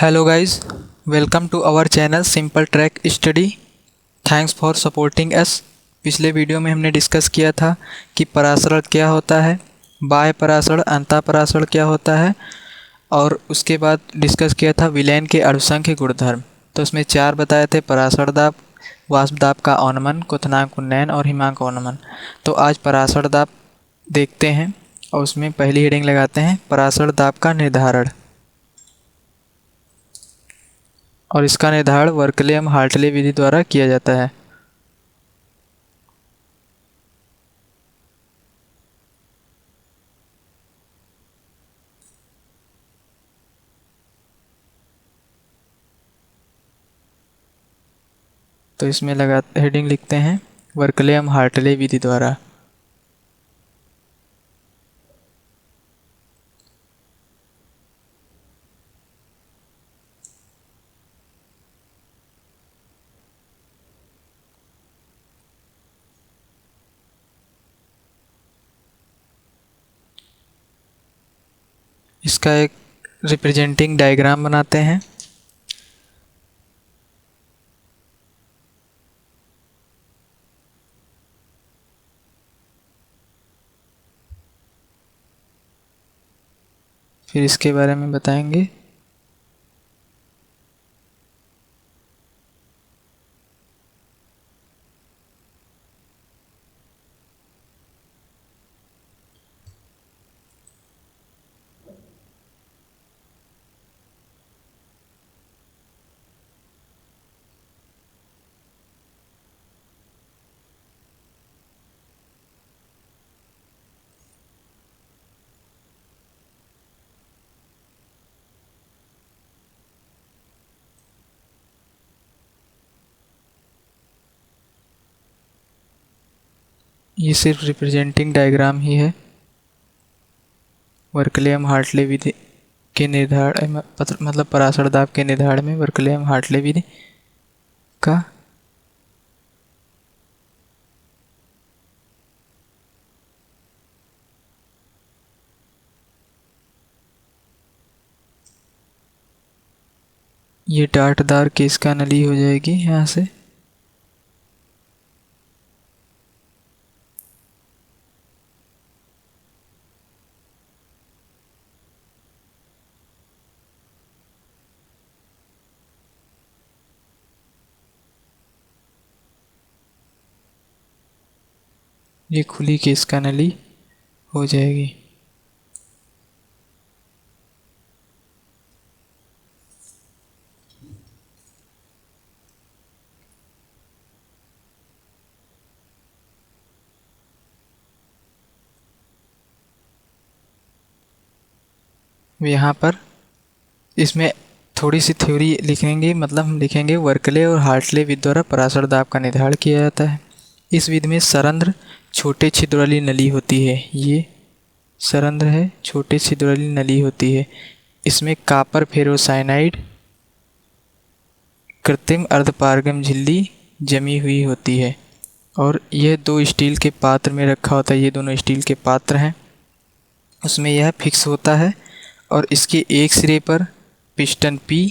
Hello guys, welcome to our channel Simple Track Study. Thanks for supporting us. पिछले video में हमने discuss किया था कि परासरण क्या होता है, बाह्य परासरण, अंतःपरासरण क्या होता है, और उसके बाद डिस्कस किया था विलयन के अणुसंख्य गुणधर्म। तो उसमें 4 बताए थे: परासरण दाब, वाष्प दाब का अवनमन, क्वथनांक उन्नयन और हिमांक अवनमन। तो आज परासरण दाब देखते हैं और उसमें पहली हेडिंग लगाते हैं परासरण दाब का निर्धारण। और इसका निर्धारण वर्कले-हार्टले विधि द्वारा किया जाता है। तो इसमें लगा हेडिंग लिखते हैं वर्कले-हार्टले विधि द्वारा। इसका एक रिप्रेजेंटिंग डायग्राम बनाते हैं। फिर इसके बारे में बताएंगे। ये सिर्फ रिप्रेजेंटिंग डायग्राम ही है वर्कले-हार्टले विधि के निर्धारण मतलब परासरण दाब के निर्धारण में वर्कले-हार्टले विधि का। ये डाटदार केस का नली हो जाएगी यहाँ से। ये खुली केस का नली हो जाएगी। यहाँ पर इसमें थोड़ी सी थ्योरी लिखेंगे, मतलब हम लिखेंगे वर्कले और हार्टले विधि द्वारा परासरण दाब का निर्धारण किया जाता है। इस विधि में सरंध्र छोटे छिद्र वाली नली होती है। ये सरंध्र है, छोटे छिद्र वाली नली होती है। इसमें कॉपर फेरोसाइनाइड कृत्रिम अर्धपारगम झिल्ली जमी हुई होती है और यह 2 स्टील के पात्र में रखा होता है। ये दोनों स्टील के पात्र हैं, उसमें यह फिक्स होता है और इसके एक सिरे पर पिस्टन पी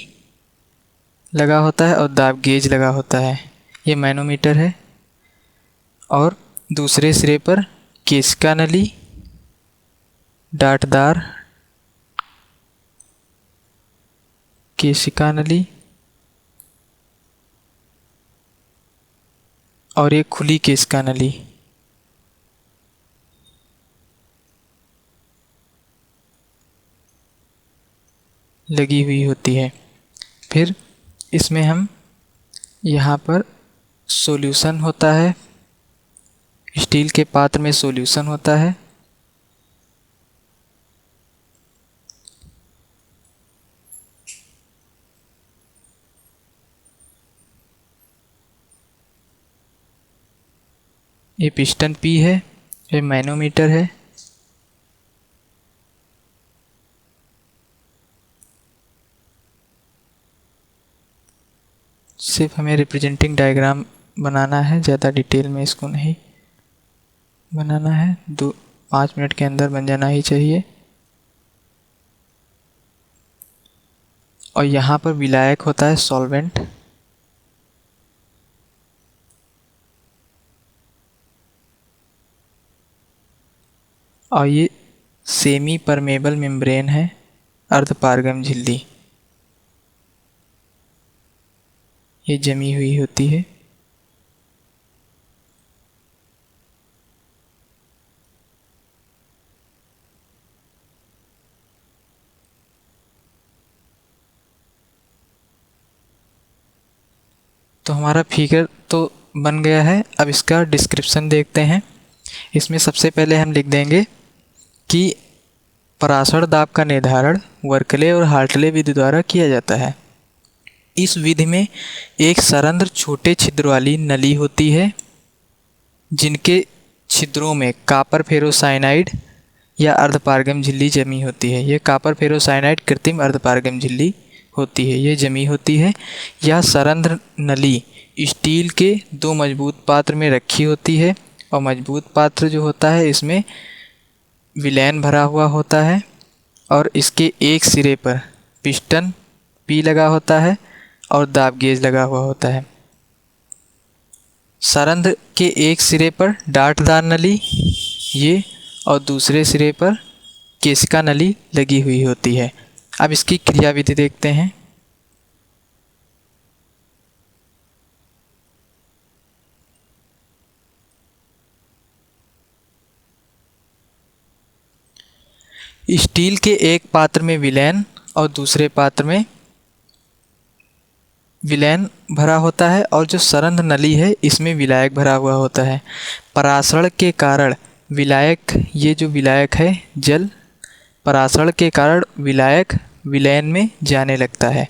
लगा होता है और दाब गेज लगा होता है। ये मैनोमीटर है। और दूसरे सिरे पर केशिका नली, डाटदार केशिका नली और एक खुली केशिका नली लगी हुई होती है। फिर इसमें हम यहाँ पर सॉल्यूशन होता है, स्टील के पात्र में सॉल्यूशन होता है। ये पिस्टन पी है, ये मैनोमीटर है। सिर्फ हमें रिप्रेजेंटिंग डायग्राम बनाना है, ज़्यादा डिटेल में इसको नहीं बनाना है। 5 मिनट के अंदर बन जाना ही चाहिए। और यहाँ पर विलायक होता है सॉल्वेंट। और ये सेमी परमेबल मेम्ब्रेन है, अर्धपारगम झिल्ली, ये जमी हुई होती है। तो हमारा फिगर तो बन गया है। अब इसका डिस्क्रिप्शन देखते हैं। इसमें सबसे पहले हम लिख देंगे कि परासर दाब का निर्धारण वर्कले और हार्टले विधि द्वारा किया जाता है। इस विधि में एक सरंध्र छोटे छिद्र वाली नली होती है, जिनके छिद्रों में कॉपर फेरोसाइनाइड या अर्धपारगम झिल्ली जमी होती है। ये कॉपर फेरोसाइनाइड कृत्रिम अर्धपारगम झिल्ली होती है, ये जमी होती है। यह सरंध्र नली स्टील के दो मजबूत पात्र में रखी होती है, और मजबूत पात्र जो होता है इसमें विलैन भरा हुआ होता है, और इसके एक सिरे पर पिस्टन पी लगा होता है और दाब गेज लगा हुआ होता है। सरंध्र के एक सिरे पर डार्टदार नली ये, और दूसरे सिरे पर केशिका नली लगी हुई होती है। अब इसकी क्रियाविधि देखते हैं। स्टील के एक पात्र में विलैन और दूसरे पात्र में विलैन भरा होता है, और जो सरंध्र नली है इसमें विलायक भरा हुआ होता है। परासरण के कारण विलायक, ये जो विलायक है जल, परासरण के कारण विलायक विलैन में जाने लगता है।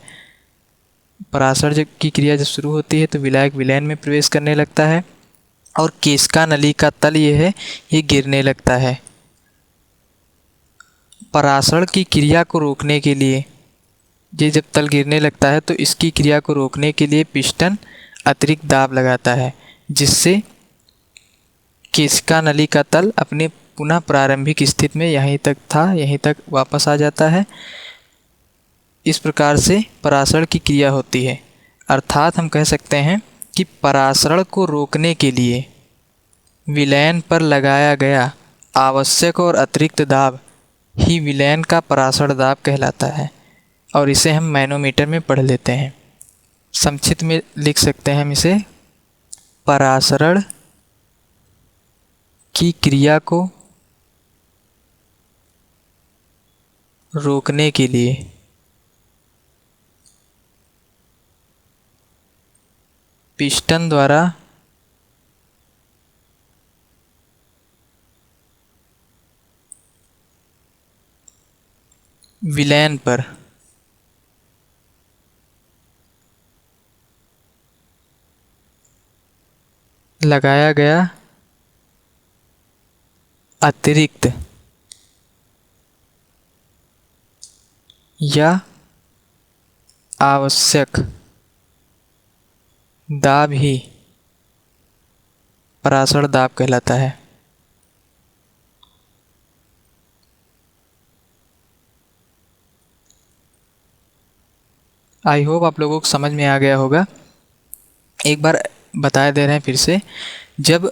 परासरण की क्रिया जब शुरू होती है तो विलायक विलैन में प्रवेश करने लगता है, और केशिका नली का तल ये है, ये गिरने लगता है। परासरण की क्रिया को रोकने के लिए, ये जब तल गिरने लगता है तो इसकी क्रिया को रोकने के लिए पिस्टन अतिरिक्त दाब लगाता है, जिससे केशिका नली का तल अपने पुनः प्रारंभिक स्थिति में यहीं तक था, यहीं तक वापस आ जाता है। इस प्रकार से परासरण की क्रिया होती है। अर्थात हम कह सकते हैं कि परासरण को रोकने के लिए विलैन पर लगाया गया आवश्यक और अतिरिक्त दाब ही विलैन का परासरण दाब कहलाता है, और इसे हम मैनोमीटर में पढ़ लेते हैं। संक्षिप्त में लिख सकते हैं हम इसे, परासरण की क्रिया को रोकने के लिए पिस्टन द्वारा विलैन पर लगाया गया अतिरिक्त या आवश्यक दाब ही परासरण दाब कहलाता है। आई होप आप लोगों को समझ में आ गया होगा। एक बार बता दे रहे हैं फिर से। जब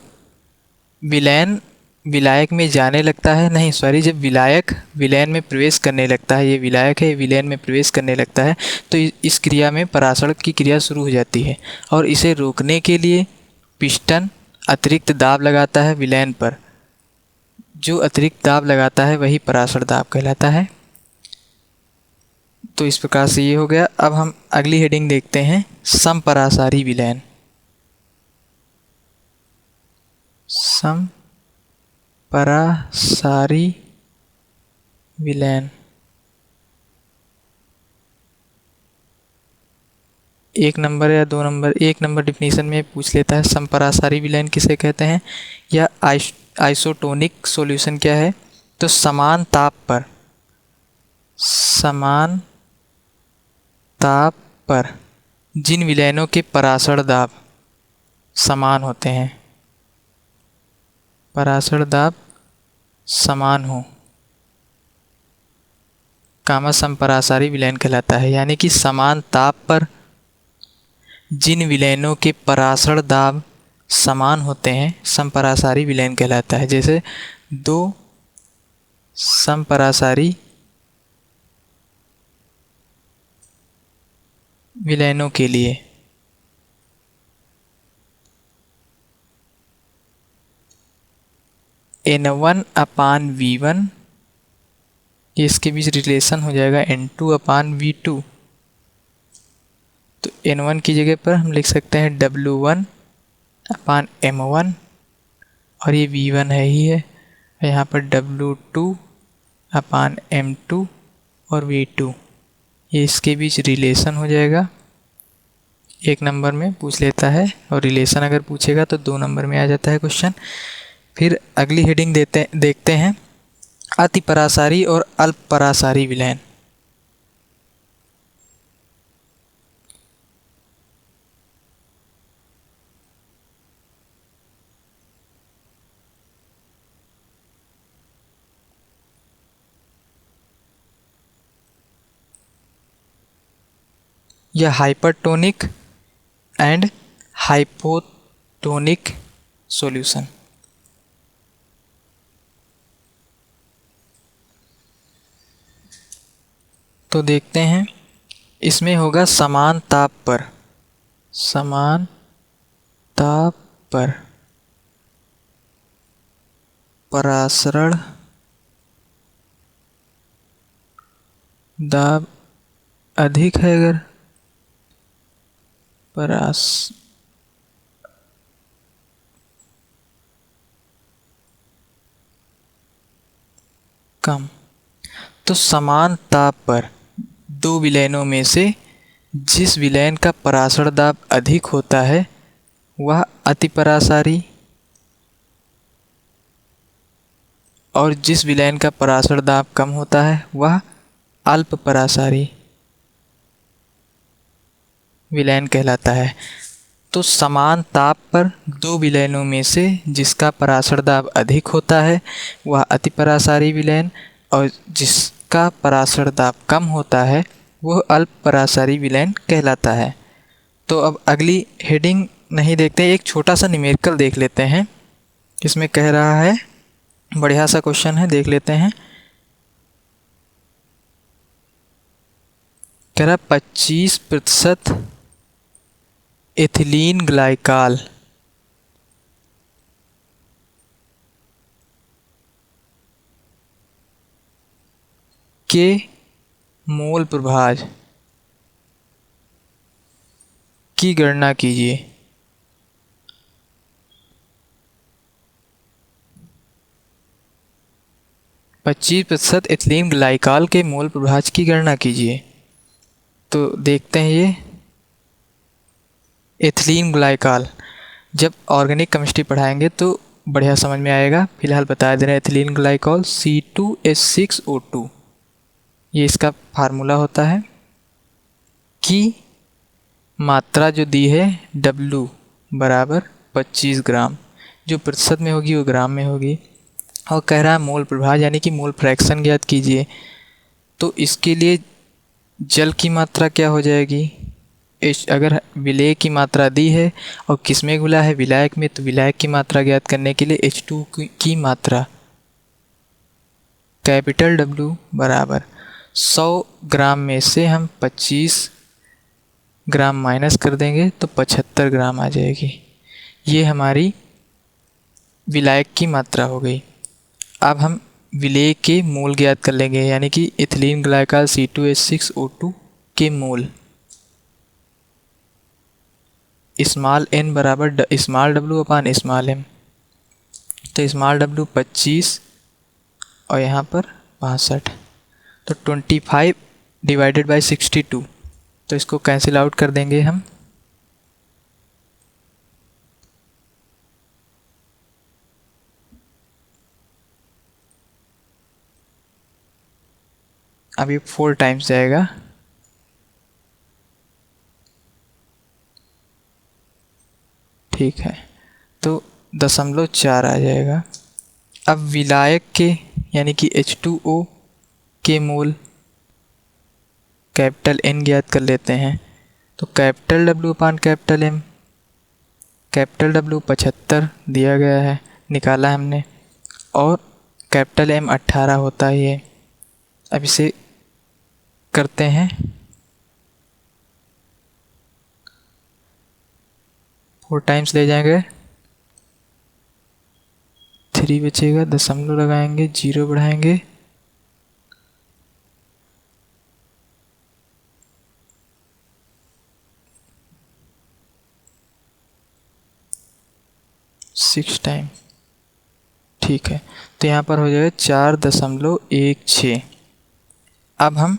विलैन विलायक में जाने लगता है, नहीं सॉरी, जब विलायक विलैन में प्रवेश करने लगता है, ये विलायक है, विलैन में प्रवेश करने लगता है, तो इस क्रिया में परासरण की क्रिया शुरू हो जाती है, और इसे रोकने के लिए पिस्टन अतिरिक्त दाब लगाता है विलैन पर। जो अतिरिक्त दाब लगाता है वही परासरण दाब कहलाता है। तो इस प्रकार से ये हो गया। अब हम अगली हेडिंग देखते हैं, समपरासारी विलैन। समपरासारी विलैन एक नंबर या दो नंबर, एक नंबर डिफिनीशन में पूछ लेता है समपरासारी विलैन किसे कहते हैं, या आइसोटोनिक सॉल्यूशन क्या है। तो समान ताप पर जिन विलैनों के परासरण दाब समान होते हैं, परासरण दाब समान हो, कामा समपरासारी विलयन कहलाता है। यानी कि समान ताप पर जिन विलयनों के परासरण दाब समान होते हैं समपरासारी विलयन कहलाता है। जैसे दो समपरासारी विलयनों के लिए N1/V1, ये इसके बीच रिलेशन हो जाएगा N2/V2। तो N1 की जगह पर हम लिख सकते हैं W1/M1 और ये V1 है ही है। यहाँ पर W2/M2 और V2, ये इसके बीच रिलेशन हो जाएगा। 1 नंबर में पूछ लेता है और रिलेशन अगर पूछेगा तो 2 नंबर में आ जाता है क्वेश्चन। फिर अगली हेडिंग देखते हैं अतिपरासारी और अल्पपरासारी विलयन। यह हाइपरटोनिक एंड हाइपोटोनिक सॉल्यूशन। तो देखते हैं, इसमें होगा समान ताप पर परासरण दाब अधिक है अगर कम, तो समान ताप पर दो विलयनों में से जिस विलयन का परासरण दाब अधिक होता है वह अतिपरासारी और जिस विलयन का परासरण दाब कम होता है वह अल्पपरासारी विलयन कहलाता है। तो समान ताप पर दो विलयनों में से जिसका परासरण दाब अधिक होता है वह अतिपरासारी विलयन और जिसका परासरण दाब कम होता है वह अल्पपरासारी विलयन कहलाता है। तो अब अगली हेडिंग नहीं देखते, एक छोटा सा न्यूमेरिकल देख लेते हैं। इसमें कह रहा है, बढ़िया सा क्वेश्चन है, देख लेते हैं। कह रहा 25% एथिलीन ग्लाइकाल के मोल प्रभाज की गणना कीजिए। %25 एथिलीन ग्लाइकाल के मोल प्रभाज की गणना कीजिए। तो देखते हैं, ये एथिलीन ग्लाइकाल जब ऑर्गेनिक केमिस्ट्री पढ़ाएंगे तो बढ़िया समझ में आएगा। फिलहाल बता दे रहे हैं, एथिलीन ग्लाइकॉल C2H6O2, ये इसका फार्मूला होता है। की मात्रा जो दी है W बराबर 25 ग्राम, जो प्रतिशत में होगी वो ग्राम में होगी। और कह रहा है मोल प्रभाज यानी कि मोल फ्रैक्शन ज्ञात कीजिए। तो इसके लिए जल की मात्रा क्या हो जाएगी, अगर विलेय की मात्रा दी है और किसमें घुला है, विलायक में, तो विलायक की मात्रा ज्ञात करने के लिए H2 की मात्रा कैपिटल W बराबर 100 ग्राम में से हम 25 ग्राम माइनस कर देंगे तो 75 ग्राम आ जाएगी। ये हमारी विलायक की मात्रा हो गई। अब हम विलेय के मोल ज्ञात कर लेंगे, यानी कि एथिलीन ग्लाइकाल C2H6O2 के मोल। स्मॉल n बराबर स्मॉल w अपान स्मॉल m। तो स्मॉल w 25 और यहाँ पर 65, तो 25 डिवाइडेड बाई 62, तो इसको कैंसिल आउट कर देंगे हम। अब ये 4 टाइम्स जाएगा, ठीक है, तो 0.4 आ जाएगा। अब विलायक के यानी कि H2O के मोल कैपिटल एन ज्ञात कर लेते हैं। तो कैपिटल डब्ल्यू अपान कैपिटल एम, कैपिटल डब्ल्यू 75 दिया गया है, निकाला हमने, और कैपिटल एम 18 होता है ये। अब इसे करते हैं, 4 टाइम्स ले जाएंगे, 3 बचेगा, दशमलव लगाएंगे, 0 बढ़ाएंगे, सिक्स टाइम, ठीक है। तो यहाँ पर हो जाएगा 4.16। अब हम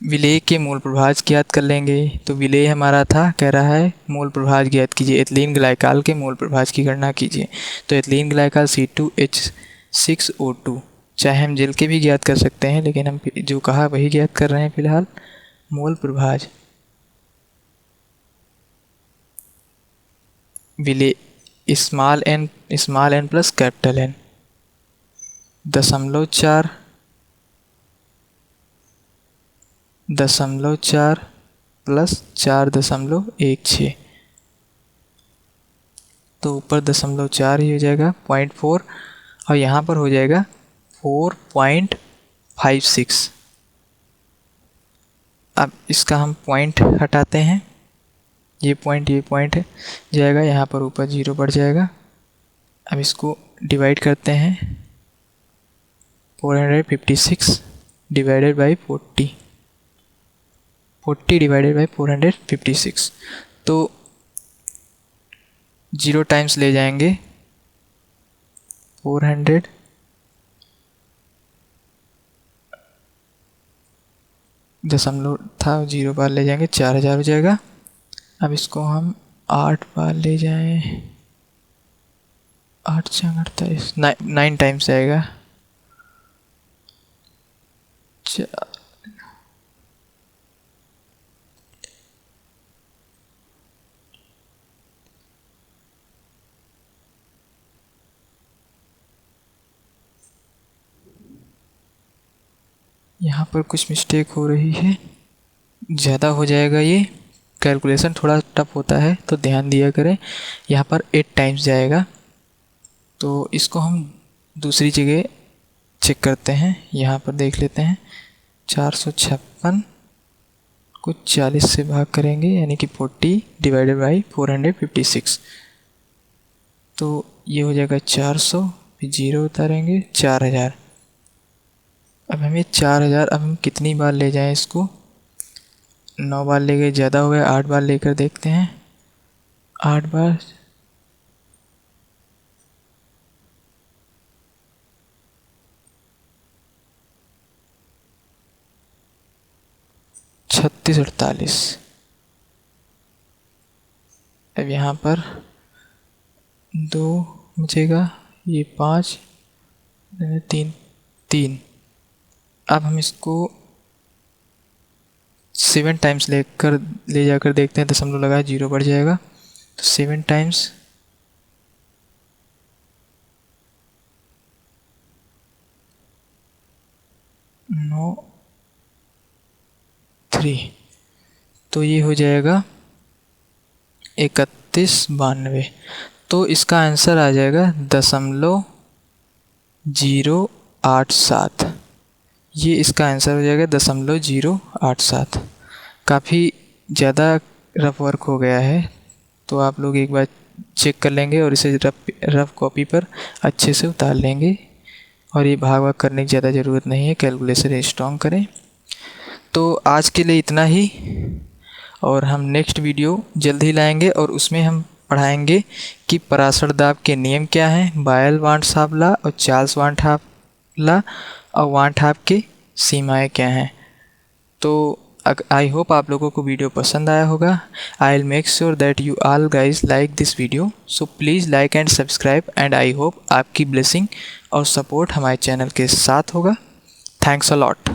विलेय के मूल प्रभाज ज्ञात कर लेंगे। तो विलेय हमारा था, कह रहा है मूल प्रभाज ज्ञात कीजिए, एथिलीन ग्लाइकाल के मूल प्रभाज की गणना कीजिए। तो एथिलीन ग्लाइकाल C2H6O2, चाहे हम जेल के भी ज्ञात कर सकते हैं, लेकिन हम जो कहा वही ज्ञात कर रहे हैं फिलहाल। मूल प्रभाज विलेय small N plus capital N, 0.4 plus 4.16, तो ऊपर 0.4 ही हो जाएगा, 0.4, और यहाँ पर हो जाएगा 4.56। अब इसका हम पॉइंट हटाते हैं, ये पॉइंट है जाएगा, यहाँ पर ऊपर 0 बढ़ जाएगा। अब इसको डिवाइड करते हैं, 456 डिवाइडेड बाई 40 डिवाइडेड बाई 456, तो 0 टाइम्स ले जाएंगे, 400 दशमलव था, 0 बार ले जाएंगे, 4000 हो जाएगा। अब इसको हम 8 बार ले जाएं, 8 4 48, 9 टाइम्स आएगा, यहाँ पर कुछ मिस्टेक हो रही है, ज़्यादा हो जाएगा, ये कैलकुलेशन थोड़ा टफ होता है तो ध्यान दिया करें। यहाँ पर 8 टाइम्स जाएगा, तो इसको हम दूसरी जगह चेक करते हैं, यहाँ पर देख लेते हैं। 456 को 40 से भाग करेंगे, यानी कि 40 डिवाइडेड बाई 456, तो ये हो जाएगा 400, फिर 0 उतारेंगे, 4000। अब हमें 4000, अब हम कितनी बार ले जाएं इसको, 9 बार ले गए, ज़्यादा हो गया, 8 बार लेकर देखते हैं, 8 बार, छत्तीस 48। अब यहाँ पर 2 बचेगा, ये 5 3। अब हम इसको 7 टाइम्स ले जाकर देखते हैं, दशमलव लगा, 0 बढ़ जाएगा, तो 7 टाइम्स, 9 3, तो ये हो जाएगा 3192। तो इसका आंसर आ जाएगा 0.087, ये इसका आंसर हो जाएगा 0.087। काफ़ी ज़्यादा रफ वर्क हो गया है, तो आप लोग एक बार चेक कर लेंगे और इसे रफ कॉपी पर अच्छे से उतार लेंगे, और ये भाग करने की ज़्यादा ज़रूरत नहीं है, कैलकुलेशन स्ट्रॉन्ग करें। तो आज के लिए इतना ही, और हम नेक्स्ट वीडियो जल्द ही लाएंगे, और उसमें हम पढ़ाएंगे कि पराशर दाब के नियम क्या हैं, बायल वान हाफ लॉ और चार्ल्स वान हाफ लॉ, और वान हाफ की सीमाएं क्या हैं। तो आई होप आप लोगों को वीडियो पसंद आया होगा। I will make sure that you all guys like this video, so please like and subscribe, and I hope आपकी ब्लेसिंग और सपोर्ट हमारे चैनल के साथ होगा। Thanks a lot.